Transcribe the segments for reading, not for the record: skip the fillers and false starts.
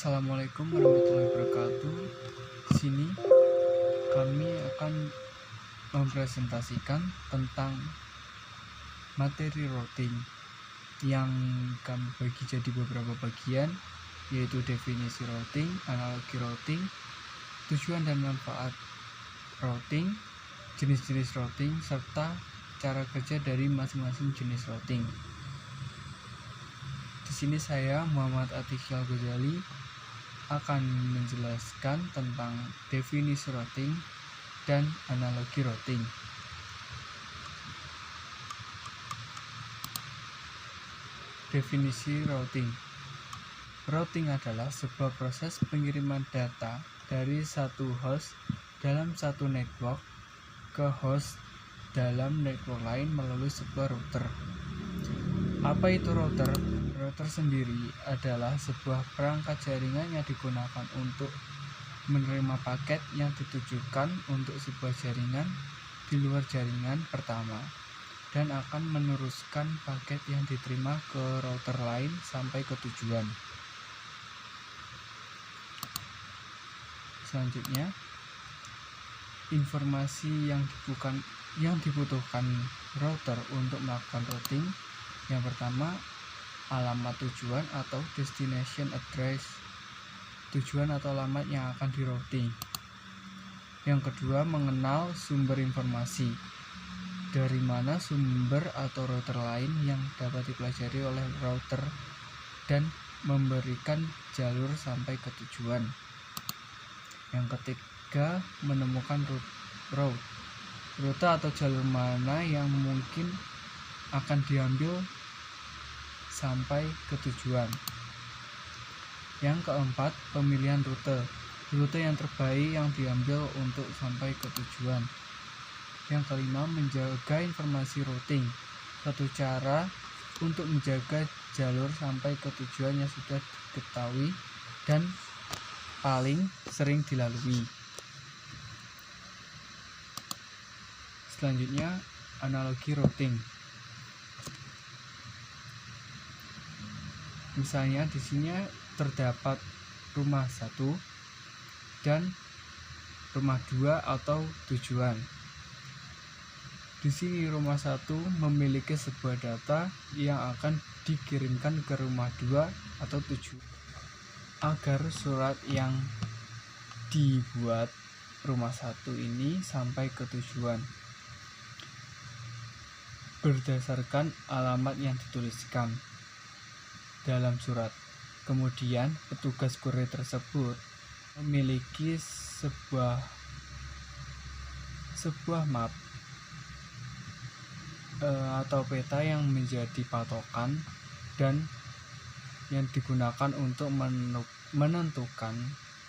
Assalamualaikum warahmatullahi wabarakatuh. Di sini kami akan mempresentasikan tentang materi routing yang kami bagi jadi beberapa bagian, yaitu definisi routing, analogi routing, tujuan dan manfaat routing, jenis-jenis routing, serta cara kerja dari masing-masing jenis routing. Di sini saya, Muhammad Atiq Al-Ghazali, akan menjelaskan tentang definisi routing dan analogi routing. Definisi routing. Routing adalah sebuah proses pengiriman data dari satu host dalam satu network ke host dalam network lain melalui sebuah router. Apa itu router? Router sendiri adalah sebuah perangkat jaringan yang digunakan untuk menerima paket yang ditujukan untuk sebuah jaringan di luar jaringan pertama dan akan meneruskan paket yang diterima ke router lain sampai ke tujuan. Selanjutnya, informasi yang dibutuhkan router untuk melakukan routing. Yang pertama, alamat tujuan atau destination address, tujuan atau alamat yang akan di routing. Yang kedua, mengenal sumber informasi, dari mana sumber atau router lain yang dapat dipelajari oleh router dan memberikan jalur sampai ke tujuan. Yang ketiga, menemukan rute atau jalur mana yang mungkin akan diambil sampai ke tujuan. Yang keempat, pemilihan rute yang terbaik yang diambil untuk sampai ke tujuan. Yang kelima, menjaga informasi routing, satu cara untuk menjaga jalur sampai ke tujuan yang sudah diketahui dan paling sering dilalui. Selanjutnya, analogi routing. Misalnya di sini terdapat rumah 1 dan rumah 2 atau tujuan. Di sini rumah 1 memiliki sebuah data yang akan dikirimkan ke rumah 2 atau tujuan agar surat yang dibuat rumah 1 ini sampai ke tujuan berdasarkan alamat yang dituliskan dalam surat. Kemudian petugas kurir tersebut memiliki sebuah map atau peta yang menjadi patokan dan yang digunakan untuk menentukan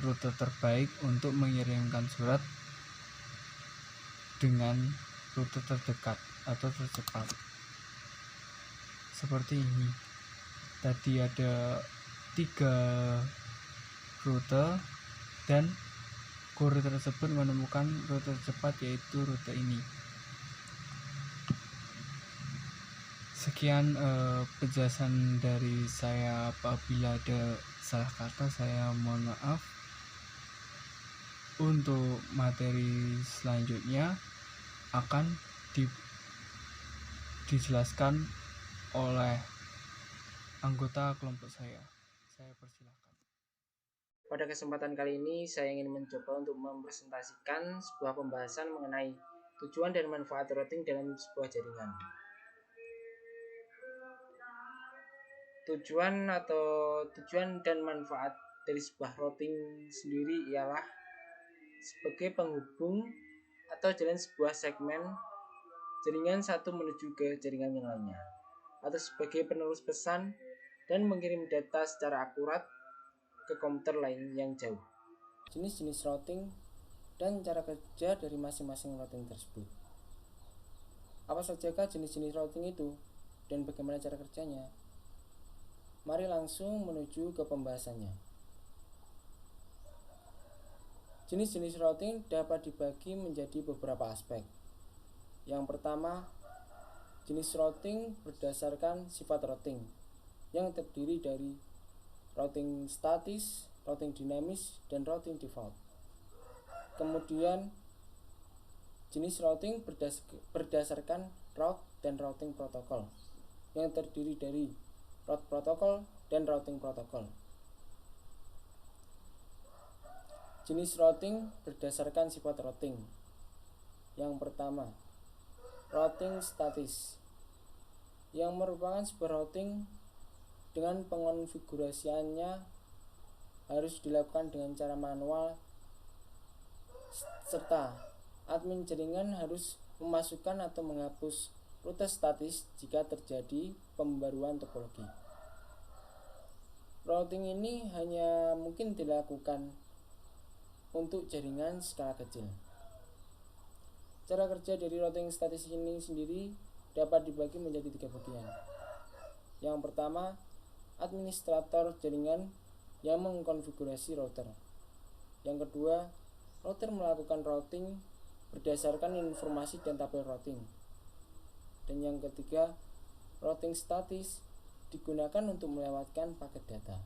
rute terbaik untuk mengirimkan surat dengan rute terdekat atau tercepat. Seperti ini. Tadi ada 3 rute dan kurir tersebut menemukan rute tercepat, yaitu rute ini. Sekian penjelasan dari saya. Apabila ada salah kata, saya mohon maaf. Untuk materi selanjutnya akan dijelaskan oleh anggota kelompok saya. Saya persilahkan. Pada kesempatan kali ini saya ingin mencoba untuk mempresentasikan sebuah pembahasan mengenai tujuan dan manfaat routing dalam sebuah jaringan. Tujuan dan manfaat dari sebuah routing sendiri ialah sebagai penghubung atau jalan sebuah segmen jaringan satu menuju ke jaringan yang lainnya, atau sebagai penerus pesan dan mengirim data secara akurat ke komputer lain yang jauh. Jenis-jenis routing dan cara kerja dari masing-masing routing tersebut. Apa sajakah jenis-jenis routing itu dan bagaimana cara kerjanya? Mari langsung menuju ke pembahasannya. Jenis-jenis routing dapat dibagi menjadi beberapa aspek. Yang pertama, jenis routing berdasarkan sifat routing yang terdiri dari routing statis, routing dinamis, dan routing default. Kemudian jenis routing berdasarkan route dan routing protokol yang terdiri dari route protokol dan routing protokol. Jenis routing berdasarkan sifat routing. Yang pertama, routing statis, yang merupakan sebuah routing dengan pengonfigurasiannya harus dilakukan dengan cara manual, serta admin jaringan harus memasukkan atau menghapus rute statis jika terjadi pembaruan topologi. Routing ini hanya mungkin dilakukan untuk jaringan skala kecil. Cara kerja dari routing statis ini sendiri dapat dibagi menjadi 3 bagian. Yang pertama, administrator jaringan yang mengkonfigurasi router. Yang kedua, router melakukan routing berdasarkan informasi dan tabel routing. Dan yang ketiga, routing statis digunakan untuk melewatkan paket data.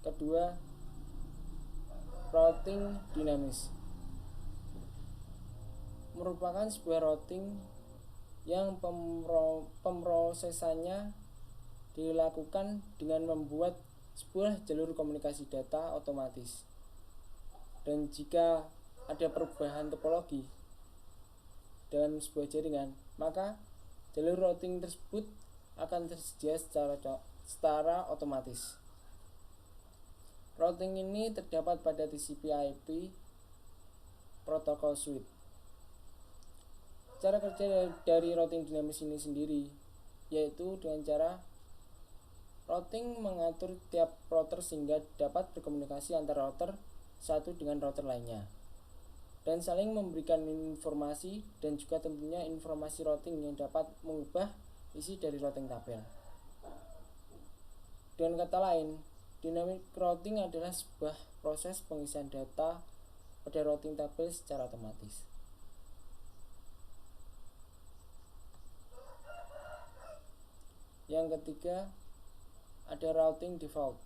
Kedua, routing dinamis merupakan sebuah routing yang pemrosesannya dilakukan dengan membuat sebuah jalur komunikasi data otomatis. Dan jika ada perubahan topologi dalam sebuah jaringan, maka jalur routing tersebut akan tersedia secara otomatis. Routing ini terdapat pada TCP/IP protokol suite. Cara kerja dari routing dinamis ini sendiri yaitu dengan cara routing mengatur tiap router sehingga dapat berkomunikasi antara router satu dengan router lainnya dan saling memberikan informasi dan juga tentunya informasi routing yang dapat mengubah isi dari routing tabel. Dengan kata lain, dynamic routing adalah sebuah proses pengisian data pada routing tabel secara otomatis. Yang ketiga, ada routing default,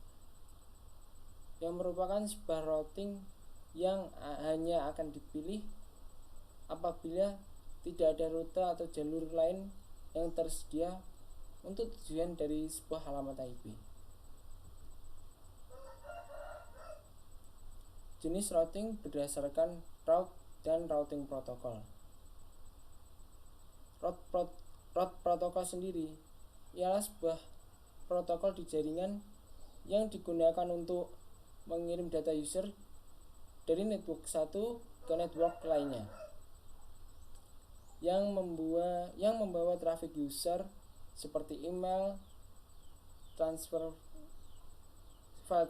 yang merupakan sebuah routing yang hanya akan dipilih apabila tidak ada rute atau jalur lain yang tersedia untuk tujuan dari sebuah alamat IP. Jenis routing berdasarkan route dan routing protokol. Route protokol sendiri ialah sebuah protokol di jaringan yang digunakan untuk mengirim data user dari network satu ke network lainnya, yang membawa traffic user seperti email, file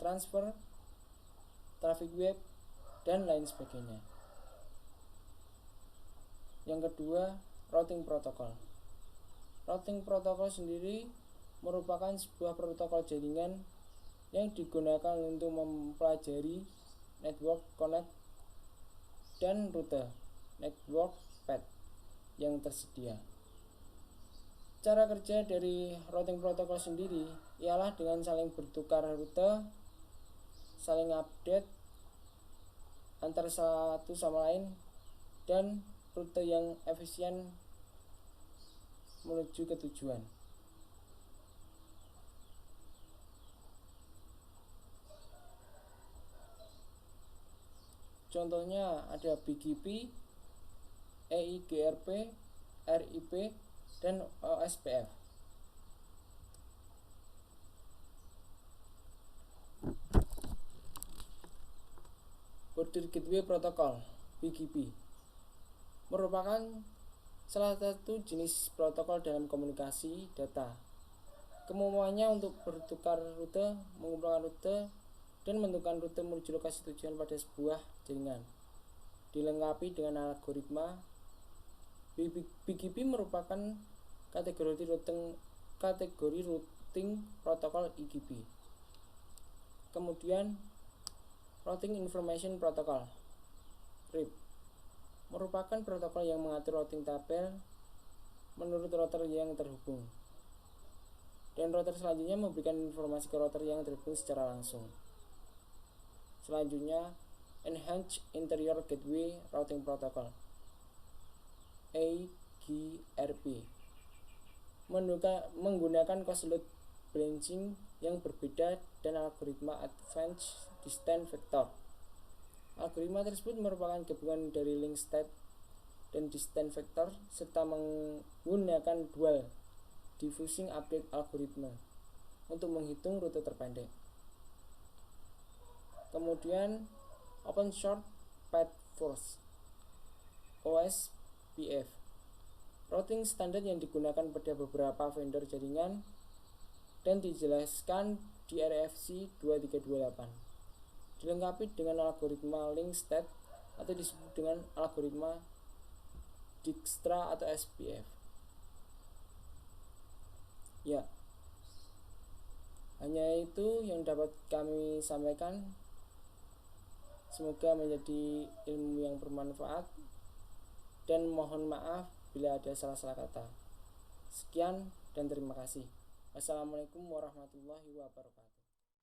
transfer, traffic web, dan lain sebagainya. Yang kedua, routing protokol. Routing protokol sendiri merupakan sebuah protokol jaringan yang digunakan untuk mempelajari network connect dan rute network path yang tersedia. Cara kerja dari routing protokol sendiri ialah dengan saling bertukar rute, saling update antara satu sama lain, dan rute yang efisien menuju ke tujuan. Contohnya ada BGP, EIGRP, RIP, dan OSPF. Border Gateway Protocol (BGP) merupakan salah satu jenis protokol dalam komunikasi data. Kemampuannya untuk bertukar rute, mengumpulkan rute, dan menentukan rute menuju lokasi tujuan pada sebuah jaringan, dilengkapi dengan algoritma. BGP merupakan kategori routing protokol IGP. Kemudian Routing Information Protocol RIP merupakan protokol yang mengatur routing tabel menurut router yang terhubung. Dan router selanjutnya memberikan informasi ke router yang terhubung secara langsung. Selanjutnya, Enhanced Interior Gateway Routing Protocol (EGRP) menggunakan closed-loop branching yang berbeda dan algoritma Advanced Distance Vector. Algoritma tersebut merupakan gabungan dari link state dan distance vector serta menggunakan dual diffusing update algoritma untuk menghitung rute terpendek. Kemudian Open Short Path First (OSPF), routing standar yang digunakan pada beberapa vendor jaringan dan dijelaskan di RFC 2328, dilengkapi dengan algoritma link state atau disebut dengan algoritma Dijkstra atau SPF. Ya, hanya itu yang dapat kami sampaikan. Semoga menjadi ilmu yang bermanfaat, dan mohon maaf bila ada salah-salah kata. Sekian dan terima kasih. Wassalamualaikum warahmatullahi wabarakatuh.